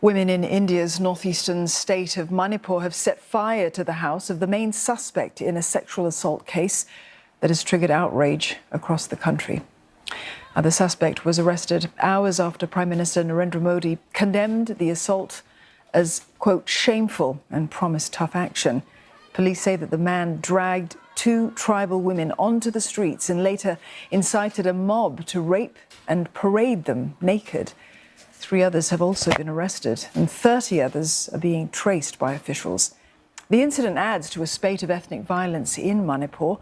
Women in India's northeastern state of Manipur have set fire to the house of the main suspect in a sexual assault case that has triggered outrage across the country. Now, the suspect was arrested hours after Prime Minister Narendra Modi condemned the assault as, quote, shameful and promised tough action. Police say that the man dragged two tribal women onto the streets and later incited a mob to rape and parade them naked. 3 others have also been arrested, and 30 others are being traced by officials. The incident adds to a spate of ethnic violence in Manipur,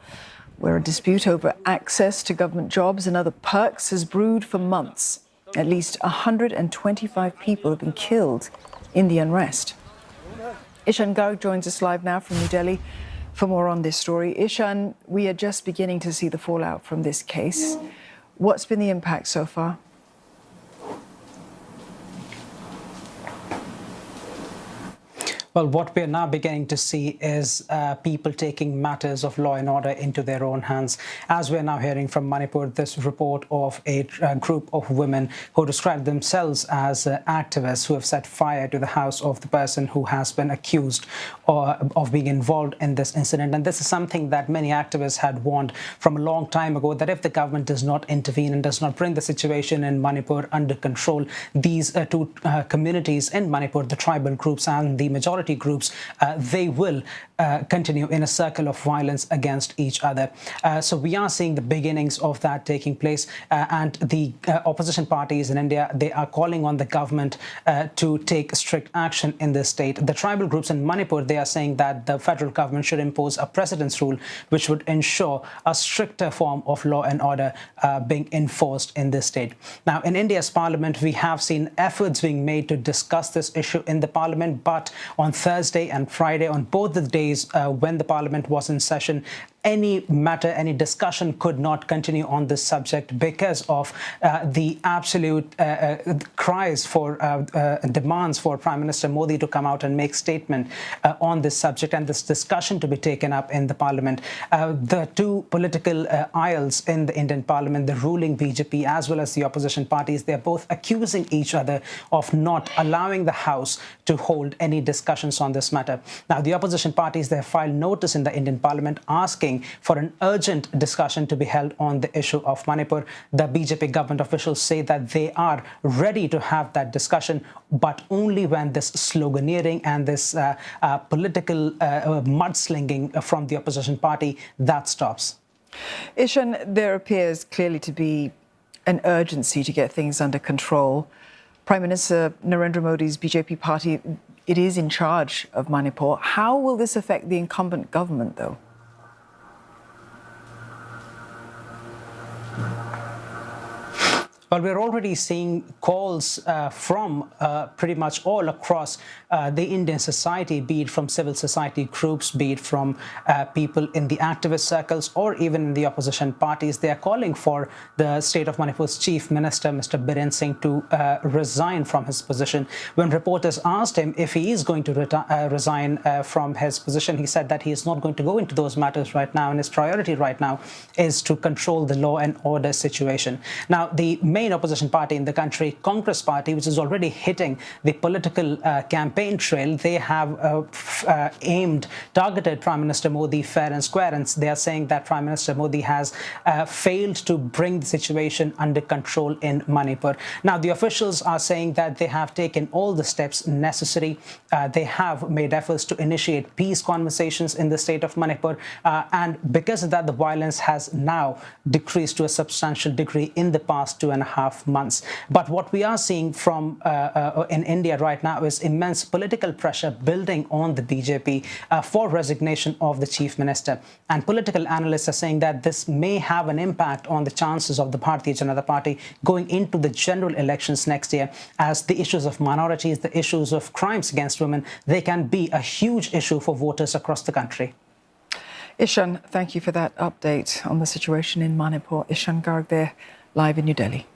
where a dispute over access to government jobs and other perks has brewed for months. At least 125 people have been killed in the unrest. Ishan Garg joins us live now from New Delhi for more on this story. Ishan, we are just beginning to see the fallout from this case. What's been the impact so far? Well, what we're now beginning to see is people taking matters of law and order into their own hands. As we're now hearing from Manipur, this report of a group of women who describe themselves as activists who have set fire to the house of the person who has been accused of being involved in this incident. And this is something that many activists had warned from a long time ago, that if the government does not intervene and does not bring the situation in Manipur under control, these two communities in Manipur, the tribal groups and the majority groups, they will continue in a circle of violence against each other. So we are seeing the beginnings of that taking place, and the opposition parties in India, they are calling on the government to take strict action in this state. The tribal groups in Manipur, they are saying that the federal government should impose a precedence rule which would ensure a stricter form of law and order being enforced in this state. Now, in India's parliament, we have seen efforts being made to discuss this issue in the parliament, but on Thursday and Friday, on both the days when the parliament was in session, any matter, any discussion could not continue on this subject because of the absolute cries for demands for Prime Minister Modi to come out and make statement on this subject and this discussion to be taken up in the parliament. The two political aisles in the Indian parliament, the ruling BJP as well as the opposition parties, they're both accusing each other of not allowing the House to hold any discussions on this matter. Now, the opposition parties, they have filed notice in the Indian parliament asking for an urgent discussion to be held on the issue of Manipur. The BJP government officials say that they are ready to have that discussion, but only when this sloganeering and this political mudslinging from the opposition party, that stops. Ishan, there appears clearly to be an urgency to get things under control. Prime Minister Narendra Modi's BJP party, it is in charge of Manipur. How will this affect the incumbent government, though? Well, we're already seeing calls from pretty much all across the Indian society, be it from civil society groups, be it from people in the activist circles or even in the opposition parties. They are calling for the state of Manipur's chief minister, Mr. Biren Singh, to resign from his position. When reporters asked him if he is going to resign from his position, he said that he is not going to go into those matters right now, and his priority right now is to control the law and order situation. Now, the main opposition party in the country, Congress Party, which is already hitting the political campaign trail, they have targeted Prime Minister Modi fair and square, and they are saying that Prime Minister Modi has failed to bring the situation under control in Manipur. Now, the officials are saying that they have taken all the steps necessary. They have made efforts to initiate peace conversations in the state of Manipur, and because of that, the violence has now decreased to a substantial degree in the past 2.5 months. But what we are seeing from in India right now is immense political pressure building on the BJP for resignation of the chief minister. And political analysts are saying that this may have an impact on the chances of the Bharatiya Janata Party going into the general elections next year, as the issues of minorities, the issues of crimes against women, they can be a huge issue for voters across the country. Ishan, thank you for that update on the situation in Manipur. Ishan Garg there, live in New Delhi.